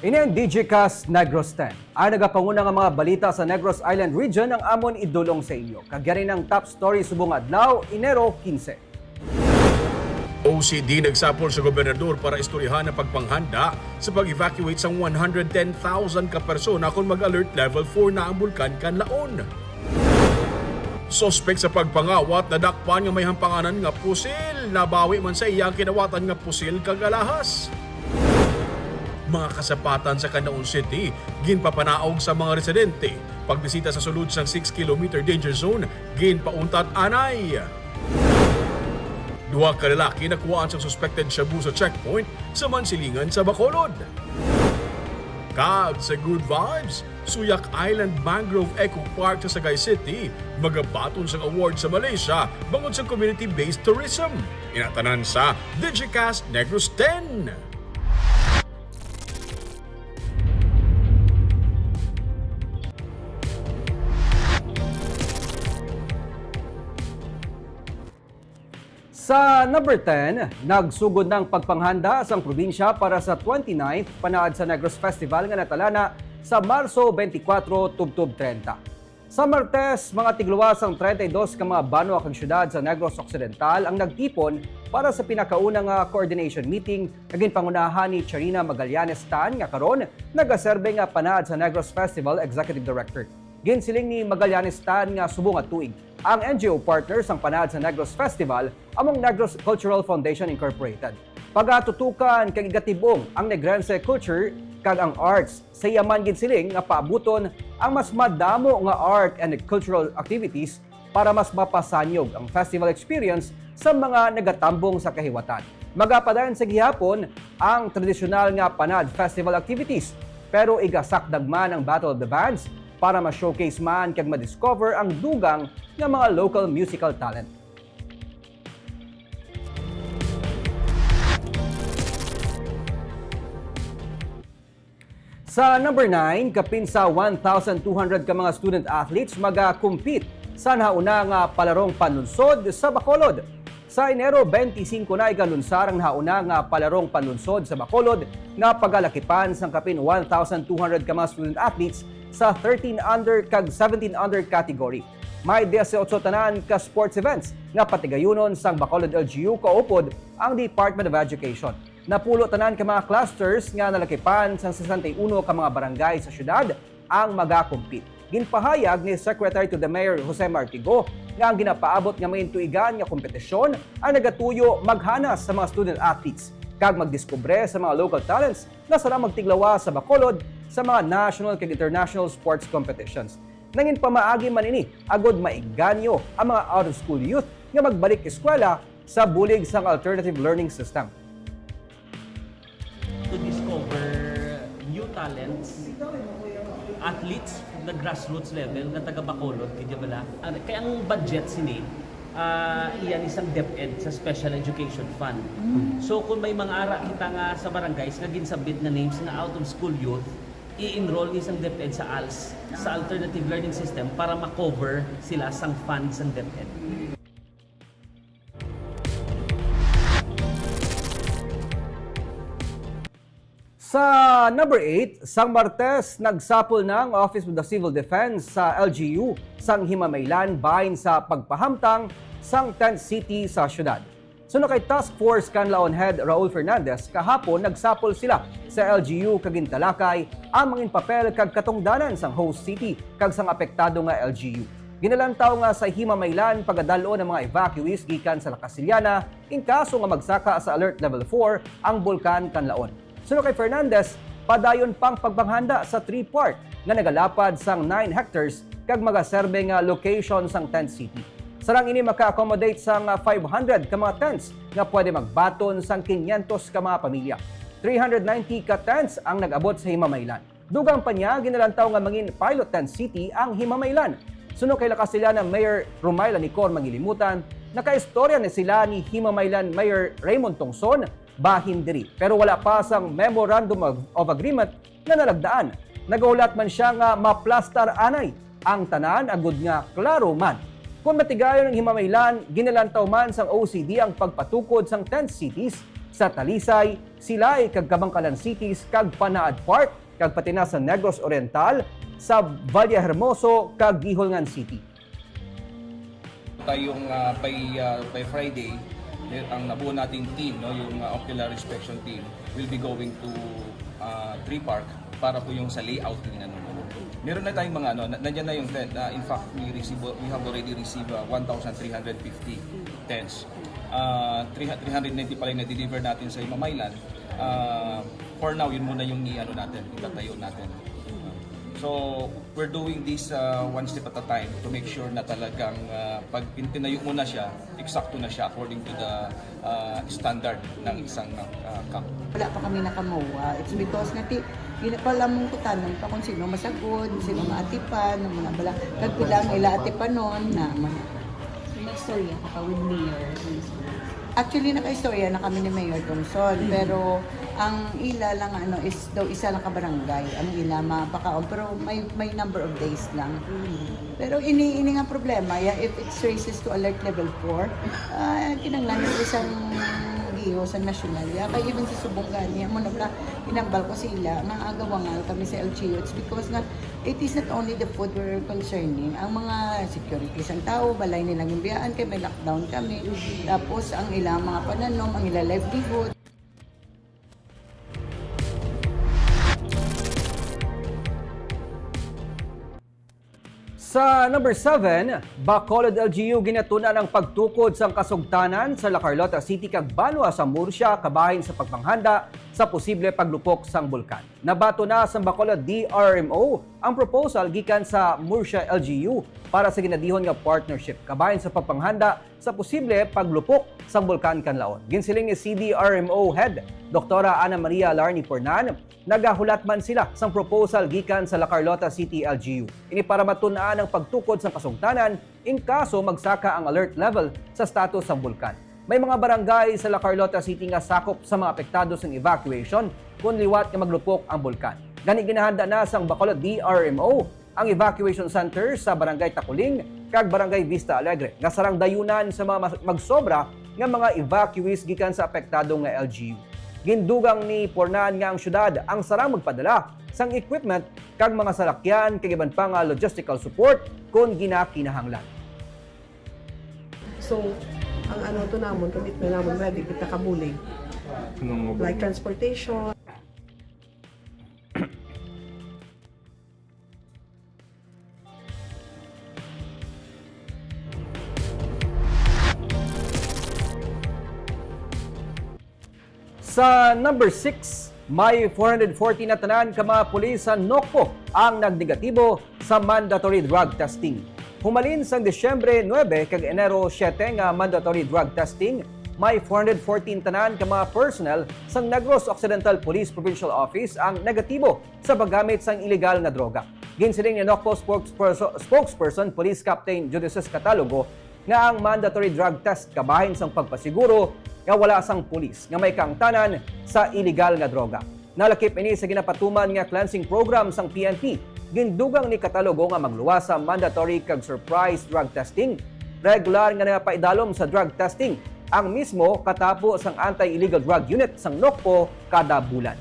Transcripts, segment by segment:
Ini ang DigiCast Negros 10. Ang nagapanguna nga mga balita sa Negros Island region ang amon idulong sa inyo. Kagyarin ng top story subong adlaw, Enero 15. OCD nagsapol sa gobernador para istoryahan ang pagpanghanda sa pag-evacuate sa 110,000 ka persona kung mag-alert level 4 na ang bulkan Kanlaon. Sospek sa pagpangawat na dakpan nga may hampanganan nga pusil, nabawi man sa iyang kinawatan nga pusil kagalahas. Mga kasapatan sa Canlaon City, ginpapanaog sa mga residente. Pagbisita sa sulod sang 6-kilometer danger zone, ginpauntat anay. Duha ka lalaki nakuhaan sa suspected shabu sa checkpoint sa Mansilingan sa Bacolod. Kag sa Good Vibes, Suyak Island Mangrove Eco Park sa Sagay City, magabaton sa award sa Malaysia bangod sa community-based tourism. Inatanan sa DigiCast Negros 10. Sa number 10, nagsugod ng pagpanghanda sa probinsya para sa 29th Panaad sa Negros Festival nga natalana sa Marso 24 tubtob 30. Sa Martes, mga tigluwas ang 32 ka mga banwa kag syudad sa Negros Occidental ang nagtipon para sa pinakaunang coordination meeting nga ginpangunahan ni Charina Magallanes Tan nga karon nagaserbe nga Panaad sa Negros Festival Executive Director. Ginsiling ni Magallanes Tan nga subong at tuig ang NGO partners ang Panaad sa Negros Festival among Negros Cultural Foundation Incorporated. Pagatutukan kag igatibong ang Negrense culture kag ang arts sa yaman ginsiling nga paabuton ang mas madamo nga art and cultural activities para mas mapasanyog ang festival experience sa mga nagatambong sa kahiwatan. Magapadayon sa gihapon ang tradisyonal nga Panaad Festival activities pero igasakdag man ang Battle of the Bands para ma-showcase man kag ma-discover ang dugang ng mga local musical talent. Sa number 9, kapin sa 1,200 ka mga student athletes maga-compete sa nauna nga palarong panlunsod sa Bacolod. Sa Enero 25 na igalunsar ang nauna nga palarong panlunsod sa Bacolod nga pagalakipan sang kapin 1,200 ka mga student athletes sa 13 under kag 17 under category. May 18 tanan ka sports events nga patigayunon sang Bacolod LGU kaupod ang Department of Education. Napulo tanan ka mga clusters nga nalakipan sang 61 ka mga barangay sa syudad ang maga-compete. Ginpahayag ni Secretary to the Mayor Jose Martigo nga ang ginapaabot nga main tuigan nga kompetisyon ang nagatuyo maghanas sa mga student athletes kag magdiskubre sa mga local talents na sara magtiglawa sa Bacolod sa mga national kag international sports competitions. Nangin pamaagi man ini agod maiganyo ang mga out-of-school youth nga magbalik eskwela sa bulig sang alternative learning system. To discover new talents, athletes na grassroots level na taga Bacolod, kaya bala. Kaya ang budget sini iyan isang DepEd sa Special Education Fund. So kung may mga ara kita nga sa barangays nga ginsabit na names nga out of school youth, i-enroll isang DepEd sa ALS, sa Alternative Learning System para ma-cover sila sang funds ng DepEd. Sa number 8, sang Martes, nagsapol na ang Office of the Civil Defense sa LGU sang Himamaylan bahin sa pagpahamtang sang tent city sa syudad. Suno kay Task Force Canlaon Head Raul Fernandez, kahapon nagsapol sila sa LGU kag gintalakay ang mga papel kag katungdanan sang host city kag sang apektado nga LGU. Ginalantaw nga sa Himamaylan pagadalo ng mga evacuees gikan sa Lacasiliana in kaso nga magsaka sa Alert Level 4 ang bulkan Canlaon. Suno kay Fernandez, padayon pang pagpanghanda sa 3-part nga nagalapad sang 9 hectares kag magaserbe nga location sang tent city. Sarang ini maka-accommodate sang 500 ka mga tents nga pwede magbaton sang 500 ka mga pamilya. 390 ka tents ang nag-abot sa Himamaylan. Dugang pa niya, ginalantaw nga mangin pilot tent city ang Himamaylan. Suno kay Lacasiliana Mayor Rumayla Nicor Mangilimutan, nakaistorya na sila ni Himamaylan Mayor Raymond Tongson bahin diri. Pero wala pa sang Memorandum of Agreement na nalagdaan. Nagahulat man siya nga maplastar anay ang tanan agud nga klaro man. Kung matigayon ng Himamaylan, ginalantaw man sang OCD ang pagpatukod sang tent cities Sa Talisay, sila ay kag Kabangkalan Cities kag Panaad Park kag pati na sa Negros Oriental, sa Vallehermoso kag Giholngan City. Tayong by Friday, ang nabuo nating team, no, yung ocular inspection team, will be going to Tree Park para po yung sa layout ng ano. Meron na tayong mga nandiyan na yung tent. In fact, we have already received 1,350 tents. 390 pala yung na-deliver natin sa Imamaylan. For now, yun muna yung itatayo natin. So, we're doing this one step at a time to make sure na talagang pag tinayo mo na siya, eksakto na siya according to the standard ng isang camp. Wala pa kami nakamuha. It's because yun pala mong kutanong pa kung sino masagod, sino maatipan, ng mga bala. Kagpilang ila atipan nun na mga. May istorya ka pa with Mayor. Actually, naka-istorya na kami ni Mayor Thompson, pero ang ila lang is daw isa lang ka-barangay. Ang ila mapakaon, pero may number of days lang. Pero ini nga problema, if it raises to alert level 4, kinanglan yung isang giho sa nasyonal. Kaya even sa Subongan, muna pala, inambal ko sila, nga agawangal kami sa LGU. It's because nga, it is not only the food we're concerning, ang mga securities ang tao, balay nilang yung biyaan, kaya may lockdown kami. Tapos ang ilang mga pananom, ang ilang livelihood. Sa number 7, Bacolod LGU ginatuna ng pagtukod sa kasugtanan sa La Carlota City kag Banwa sa Murcia kabahin sa pagpanghanda sa posible paglupok sang bulkan. Nabato na sa Bacolod DRMO ang proposal gikan sa Murcia LGU para sa ginadihon nga partnership kabahin sa pagpanghanda sa posible paglupok sang bulkan kanlaon. Ginsiling ni CDRMO Head Dr. Ana Maria Larni Pornan, nagahulat man sila sang proposal gikan sa La Carlota City LGU. Ini para matun-an ang pagtukod sa kasugtanan in kaso magsaka ang alert level sa status ng bulkan. May mga barangay sa La Carlota City nga sakop sa mga apektado sa evacuation kung liwat nga maglupok ang bulkan. Gani ginahanda na sang Bacolod DRMO ang evacuation center sa Barangay Takuling kag Barangay Vista Alegre nga sarang dayunan sa mga magsobra nga mga evacuees gikan sa apektado nga LGU. Gindugang ni Pornan nga ang syudad ang sarang magpadala sang equipment kag mga salakyan kag iban pa nga logistical support kung ginakinahanglan. So, ang to namon, commitment namon, ready kita kabulig. Like transportation. Sa number 6, may 440 na tanan ka mga pulis sa Nokpo ang nagnegatibo sa mandatory drug testing. Humalin sa Disyembre 9 kag Enero 7 nga mandatory drug testing, may 414 tanan ka mga personnel sa Negros Occidental Police Provincial Office ang negatibo sa paggamit sang illegal na droga. Ginsiling ni Nokpo spokesperson Police Captain Judices Catalogo nga ang mandatory drug test kabahin sang pagpasiguro nga wala sang pulis nga may kaangtanan sa illegal nga droga. Nalakip ini sa ginapatuman nga cleansing program sang PNP. Gindugang ni Catalogo nga magluwas sa mandatory kag surprise drug testing. Regular nga napaidalom sa drug testing ang mismo katapo sang anti-illegal drug unit sang Nokpo kada bulan.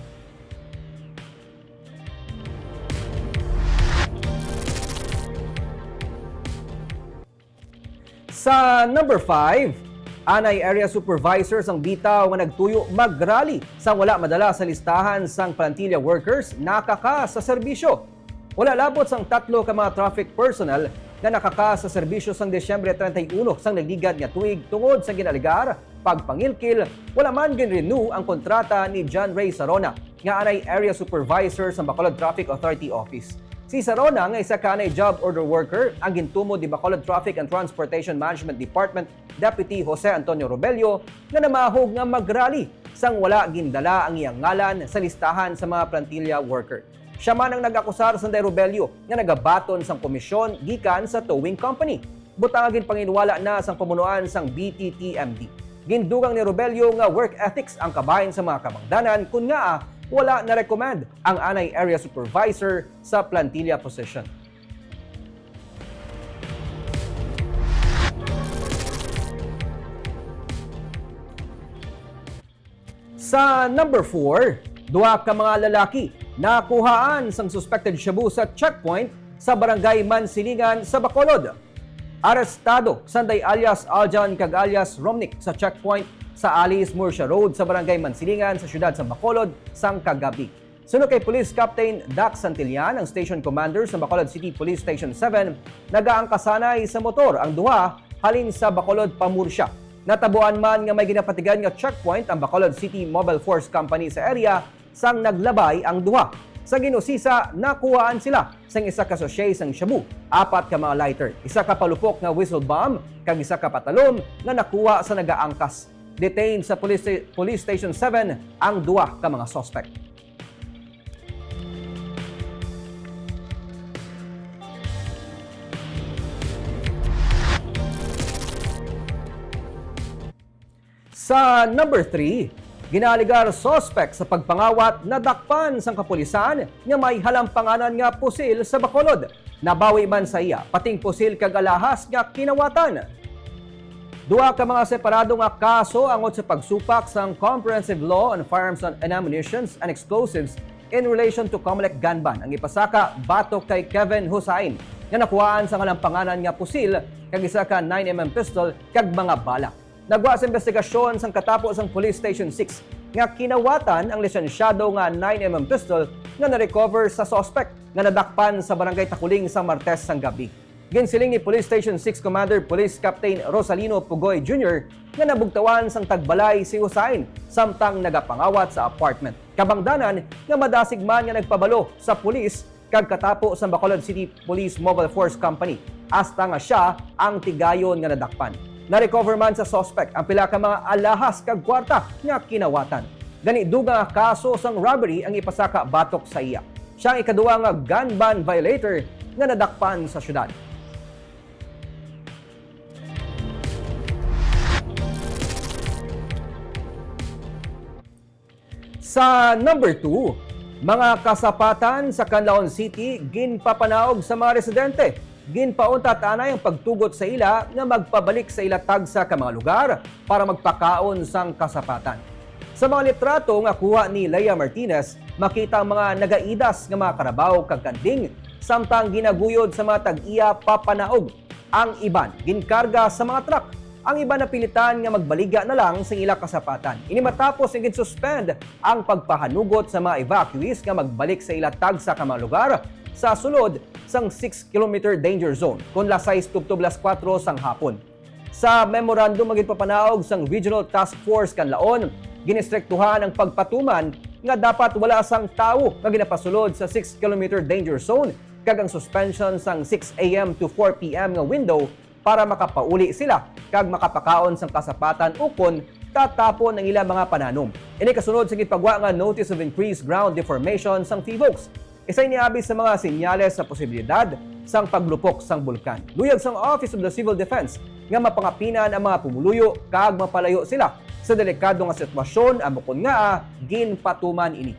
Sa number 5, anay area supervisors ang bitaw nga nagtuyo mag-rally sang wala madala sa listahan sang plantilla workers nakaka sa serbisyo. Wala labot sang 3 ka mga traffic personnel nga nakaka sa serbisyo sang Desyembre 31 sang nagligad nga tuig tungod sa ginaligar pagpangilkil, wala man gin-renew ang kontrata ni John Ray Sarona nga anay area supervisor sa Bacolod Traffic Authority Office. Si Sarona nga isa kanay job order worker ang gintumo di Bacolod Traffic and Transportation Management Department Deputy Jose Antonio Robello nga namahog nga mag-rally sang wala gindala ang iyang ngalan sa listahan sa mga plantilla worker. Siya man ang nag-akusar sa Robello nga nagabaton sang komisyon gikan sa towing company. Butangagin panginwala na sang pamunuan sang BTTMD. Gindugang ni Robello nga work ethics ang kabahin sa mga kamangdanan kun nga wala na-recommend ang anay area supervisor sa plantilla position. Sa number 4, duha ka mga lalaki nakuhaan sang suspected shabu sa checkpoint sa barangay Mansilingan sa Bacolod. Arestado Sanday alias Aljan kag alias Romnick sa checkpoint sa Alice Murcia Road sa barangay Mansilingan sa siyudad sa Bacolod sang kagabi. Sunod kay Police Captain Dax Santillan, ang station commander sa Bacolod City Police Station 7, nagaangkasanay sa motor ang duha halin sa Bacolod Pamurcia. Natabuan man nga may ginapatigan nga checkpoint ang Bacolod City Mobile Force Company sa area sang naglabay ang duha. Sa ginusisa, nakuhaan sila sang isa ka sachet sang shabu, 4 ka mga lighter, isa ka palupok nga whistle bomb, kag isa ka patalom nga nakuha sa nagaangkas. Detained sa Police Station 7 ang duha ka mga suspect. Sa number 3, ginaligar suspect sa pagpangawat na dakpan sang kapulisan nga may halampanganan nga pusil sa Bacolod. Nabawi man sa iya, pating pusil kag alahas nga kinawatan. Duha ka mga separado nga kaso angot sa pagsupak sang Comprehensive Law on Firearms and Ammunitions and Explosives in relation to Comelec gun ban. Ang ipasaka batok kay Kevin Hussain nga nakuhaan sa halampanganan nga pusil kag isa ka 9mm pistol kag mga balak. Nagwa sa investigasyon sang katapos ang Police Station 6 nga kinawatan ang lisensyado nga 9mm pistol nga na-recover sa suspect nga nadakpan sa barangay Takuling sa Martes sang gabi. Ginsiling ni Police Station 6 Commander Police Captain Rosalino Pugoy Jr. nga nabugtawan sang tagbalay si Hussain samtang nagapangawat sa apartment. Kabangdanan nga madasig man nga nagpabalo sa pulis kag katapo sa Bacolod City Police Mobile Force Company hasta nga siya ang tigayon nga nadakpan. Na-recover man sa suspect ang pila ka mga alahas kag kwarta nga kinawatan. Gani duga nga kaso sang robbery ang ipasaka batok sa iya. Siya ang ikaduwa nga gun ban violator nga nadakpan sa syudad. Sa number 2, mga kasapatan sa Canlaon City ginpapanaog sa mga residente. Ginpaunta tanay ang pagtugot sa ila nga magpabalik sa ilatag sa ka mga lugar para magpakaon sang kasapatan. Sa mga litrato nga kuha ni Leia Martinez, makita ang mga nagaidas nga mga karabaw kag kanding samtang ginaguyod sa mga tag-iya papanaog. Ang iban ginkarga sa mga truck. Ang iba napilitan nga magbaliga na lang sa ila kasapatan. Ini matapos nga gin-suspend ang pagpahanugot sa mga evacuees nga magbalik sa ilatag sa ka mga lugar sa sulod sang 6-kilometer danger zone kung lasay tubtob las 4 sang hapon. Sa memorandum magipapanaog sang Regional Task Force Canlaon, ginistriktuhan ang pagpatuman nga dapat wala sang tao nga ginapasulod sa 6-kilometer danger zone kag ang suspension sang 6 a.m. to 4 p.m. nga window para makapauli sila kag makapakaon sang kasapatan ukon tatapon ang ilang mga pananom. Ini kasunod sa gipagwa nga Notice of Increased Ground Deformation sang Fivox. Isa iniabi sa mga sinyales sa posibilidad sang paglupok sang bulkan. Luyag sang Office of the Civil Defense nga mapangapinan ang mga pumuluyo kag mapalayo sila sa delikado nga sitwasyon amukon nga ginpatuman ini.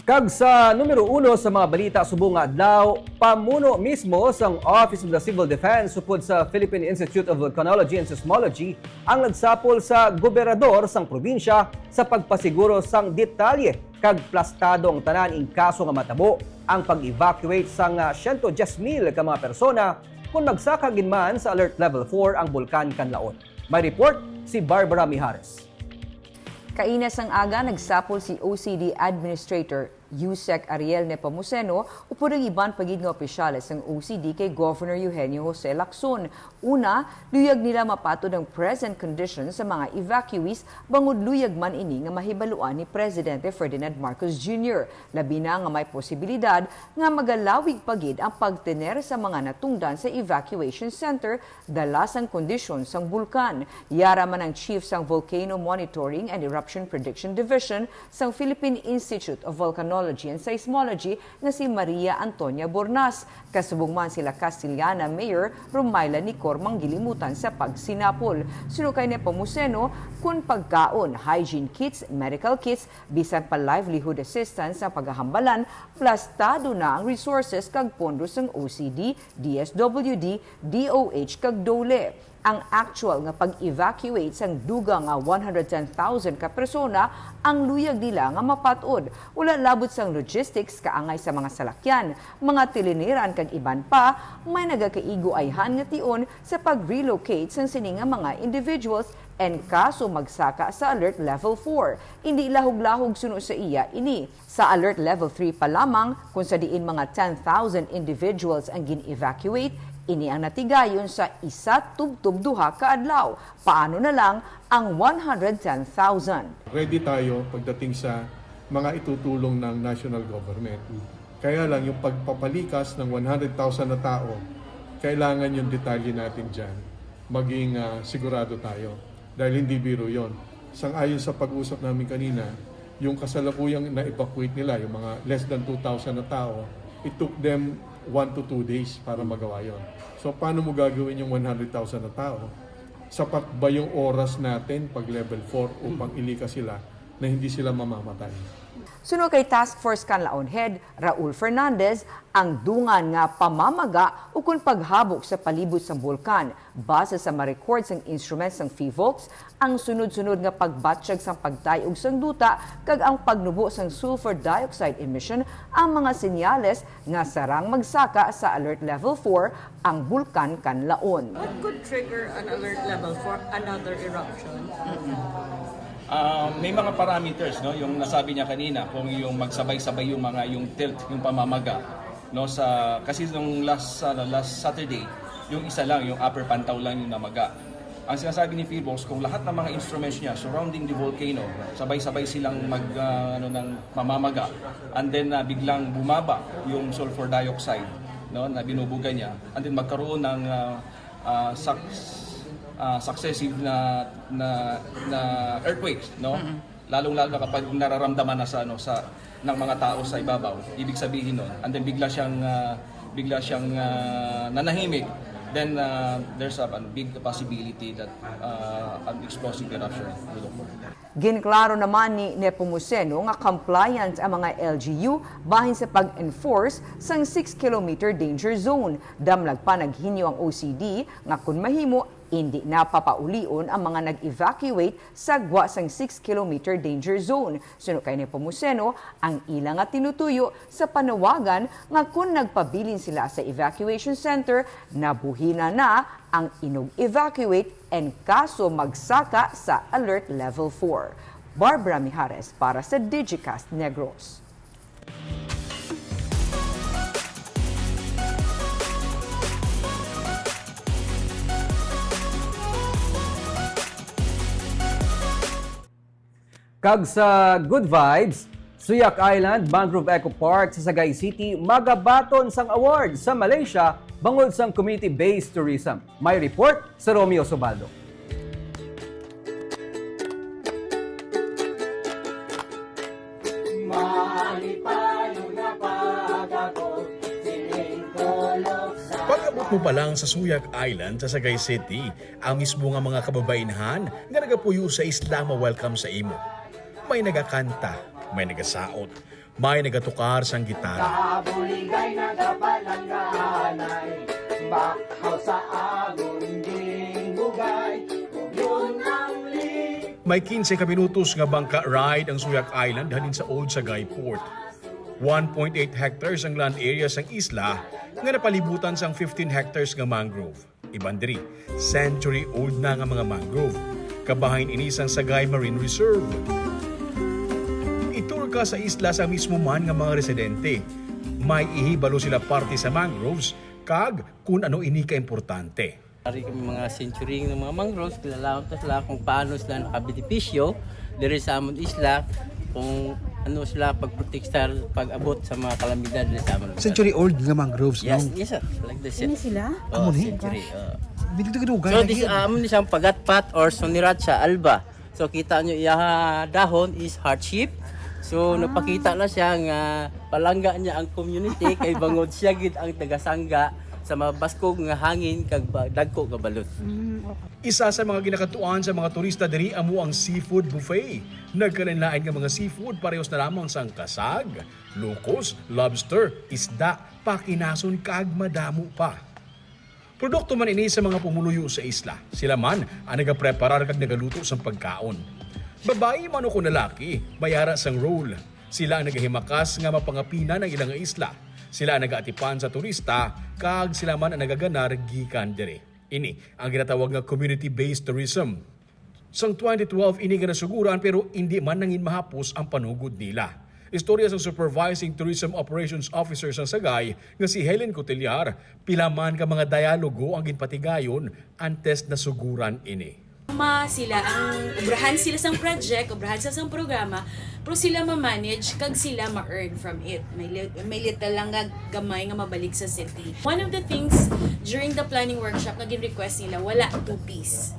Kag sa numero 1 sa mga balita subong nga adlaw, pamuno mismo sang Office of the Civil Defense supod sa Philippine Institute of Volcanology and Seismology ang nagsapol sa gobernador sang probinsya sa pagpasiguro sang detalye kag plastado ang tanan in kaso nga matabo ang pag-evacuate sang 110,000 ka mga persona kung magsakagin man sa Alert Level 4 ang Bulkan Canlaon. May report si Barbara Mijares. Kainas ang aga, nagsapol si OCD Administrator Yusek Ariel Nepomuceno upod ang iban pagid nga opisyales ng OCD kay Governor Eugenio Jose Lacson. Una, luyag nila mapatod ang present conditions sa mga evacuees bangod luyag man ini nga mahibaluan ni Presidente Ferdinand Marcos Jr. Labi na nga may posibilidad nga magalawig pagid ang pagtener sa mga natungdan sa evacuation center dala sang kondisyon sang bulkan. Yara man ang Chief sang Volcano Monitoring and Eruption Prediction Division sang Philippine Institute of Volcanology Mineralogy and Seismology nga si Maria Antonia Bornas. Kasubong man sila Castillana Mayor Rumayla Nicor manggilimutan sa pagsinapol. Sinukay ni Pamuseno kung pagkaon, hygiene kits, medical kits, bisan pa livelihood assistance sa paghahambalan, plastado na ang resources kag pondo sang OCD, DSWD, DOH kag DOLE. Ang actual nga pag-evacuate sang dugang nga 110,000 ka persona ang luyag nila nga mapatod. Wala labot sang logistics kaangay sa mga salakyan, mga tiliniran kag iban pa, may nagakaigo ayhan nga tion sa pag-relocate sang sini nga mga individuals and kaso magsaka sa Alert Level 4. Hindi lahog-lahog suno sa iya ini. Sa Alert Level 3 pa lamang, kung sa diin mga 10,000 individuals ang gin-evacuate, ini ang natigayon sa isa tubtub duha ka adlaw. Paano na lang ang 110,000? Ready tayo pagdating sa mga itutulong ng national government. Kaya lang yung pagpapalikas ng 100,000 na tao, kailangan yung detalye natin dyan. Maging sigurado tayo. Dahil hindi biro yon. Sang-ayon sa pag-usap namin kanina, yung kasalukuyang na-evacuate nila, yung mga less than 2,000 na tao, it took them 1 to 2 days para magawa yon. So paano mo gagawin yung 100,000 na tao? Sapat ba yung oras natin pag level 4 upang ilikas sila na hindi sila mamamatay? Suno kay Task Force Canlaon Head Raul Fernandez, ang dungan nga pamamaga o kung paghabok sa palibot sa bulkan. Base sa ma-record sang instruments ng PHIVOLCS, ang sunod-sunod nga pagbatsyag sang pagtayog sang duta kag ang pagnubo sang sulfur dioxide emission ang mga senyales nga sarang magsaka sa Alert Level 4 ang bulkan Canlaon. What could trigger an alert level for another eruption? May mga parameters, no, yung nasabi niya kanina, kung yung magsabay-sabay yung tilt, yung pamamaga, no, kasi nung last Saturday, yung isa lang, yung upper Pantaw lang yung namaga. Ang sinasabi ni PHIVOLCS, kung lahat ng mga instruments niya surrounding the volcano, sabay-sabay silang mamamaga, and then biglang bumaba yung sulfur dioxide, no, na binubuga niya, and then magkaroon ng successive na earthquakes, no? Lalong-lalo na kapag nararamdaman na sa ng mga tao sa ibabaw, ibig sabihin nun, and then bigla siyang nanahimik, then there's a big possibility that an explosive eruption will occur. Ginklaro naman ni Nepomuceno nga compliant ang mga LGU bahin sa pag-enforce sang 6-kilometer danger zone. Damlag pa naghinyo ang OCD nga kung mahimo, hindi na papaulion ang mga nag-evacuate sa gwa sang 6-kilometer danger zone. Suno kay Nepomuceno, ang ilang nga tinutuyo sa panawagan nga kung nagpabilin sila sa evacuation center, nabuhina na ang inog-evacuate and kaso magsaka sa Alert Level 4. Barbara Mijares para sa Digicast Negros. Kag sa Good Vibes, Suyak Island Mangrove Eco Park sa Sagay City magabaton sang award sa Malaysia bangod sang community-based tourism. May report sa Romeo Sobaldo. Pag-abot mo pa lang sa Suyak Island sa Sagay City, ang mismo nga mga kababainhan nga nagapuyo sa isla ma-welcome sa imo. May nagakanta, may nagasaot, may nagatukar sang gitara. Kabuligay nagapalangganay, bakhaw sa agon ding bugay, yun ang May 15 ka minutos nga bangka ride ang Suyak Island halin sa Old Sagay Port. 1.8 hectares ang land area sang isla nga napalibutan sang 15 hectares nga mangrove. Ibandiri, century-old na nga mga mangrove. Kabahin ini sang Sagay Marine Reserve. Itur ka sa isla sa mismo man nga mga residente. May ihibalo sila parte sa mangroves kag kung ano ini ka-importante. Dari kami mga century ng mga mangroves, kilala ko sila kung paano sila nakabenepisyo diri sa amon isla, kung ano sila pagprotektar pag-abot sa mga kalamidad diri sa amon. Century-old nga mangroves, Yes, no? yes sir. Like this. Ini sila? Oh, century. Binigdugay So this amon ni siyang pagatpat or Soniracha alba. So kita nyo iya dahon is hardship. So napakita na siya nga palangga niya ang community kay bangod siya gid ang tagasangga sa mabaskog nga hangin kag dagko nga balot. Isa sa mga ginakatuan sa mga turista diri amo ang seafood buffet. Nagkalain-lain nga mga seafood parehas na lamang sang kasag, lukos, lobster, isda, pakinason kag madamo pa. Produkto man ini sa mga pumuluyo sa isla. Sila man ang nagapreparar kag nagaluto sang pagkaon. Babae man o kung lalaki, bayara sang role. Sila ang nagahimakas nga mapangapina ng ilang isla. Sila ang nagaatipan sa turista, kag sila man ang nagaganar gikan diri. Ini ang ginatawag nga community-based tourism. Sang 2012 ini nga nasuguran pero hindi man nangin mahapos ang panugod nila. Istorya sa Supervising Tourism Operations Officer sa Sagay nga si Helen Cotillar, pila man ka mga dialogo ang ginpatigayon antes nasuguran ini. Sila ang obrahan sila sang project, obrahan sila sang programa, pero sila ma-manage kag sila ma-earn from it. May little lang nga gamay nga mabalik sa city. One of the things during the planning workshop nga gin-request nila, wala two-piece.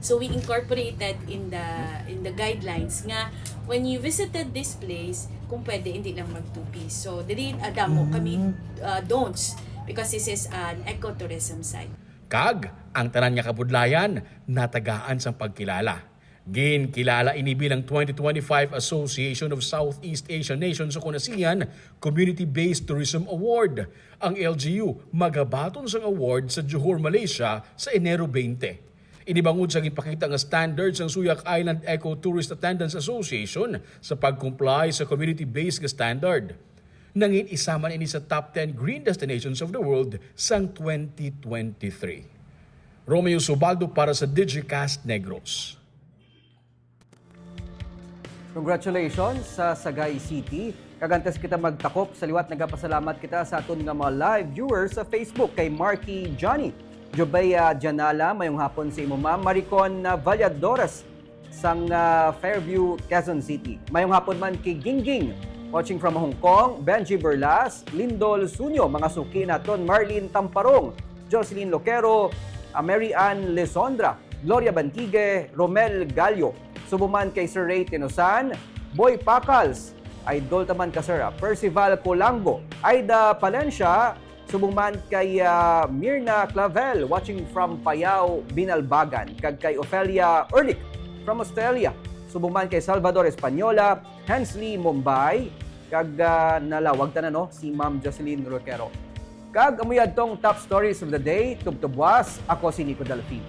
So we incorporated in the guidelines nga when you visited this place, kung pwede hindi lang mag two-piece. So dili adamo kami don'ts because this is an ecotourism site. Kag, ang tanan nga kabudlayan, natagaan sang pagkilala. Ginkilala ini bilang 2025 Association of Southeast Asian Nations o kunasiyan Community-Based Tourism Award. Ang LGU magabaton sang award sa Johor, Malaysia sa Enero 20. Inibangod sa ginpakita nga standards ng Suyak Island Eco Tourist Attendance Association sa pag-comply sa community-based nga standard. Nangin isama ini sa top 10 green destinations of the world sang 2023. Romeo Subaldo para sa Digicast Negros. Congratulations sa Sagay City. Kagantes kita magtakop sa liwat, nagapasalamat kita sa aton nga mga live viewers sa Facebook kay Marky Johnny, Jobea Janala, mayong hapon sa imo ma'am, Maricon Valladores sang Fairview, Quezon City. Mayong hapon man kay Gingging, watching from Hong Kong, Benji Berlas, Lindol Sunyo, mga suki naton, Marlene Tamparong, Jocelyn Loquero, Mary Ann Lesondra, Gloria Bantigue, Romel Gallo, subuman kay Sir Ray Tinosan, Boy Pacals, Idol taman ka Sir, Percival Colango, Aida Palencia, subuman kay Mirna Clavel, watching from Payao, Binalbagan, kag kay Ophelia Erlich from Australia, subuman kay Salvador Española, Hensley Mumbai, kag nalawag ta na no si Ma'am Jocelyn Roquero. Kag amuyad tong top stories of the day, tubtubwas, ako si Nico Delfin.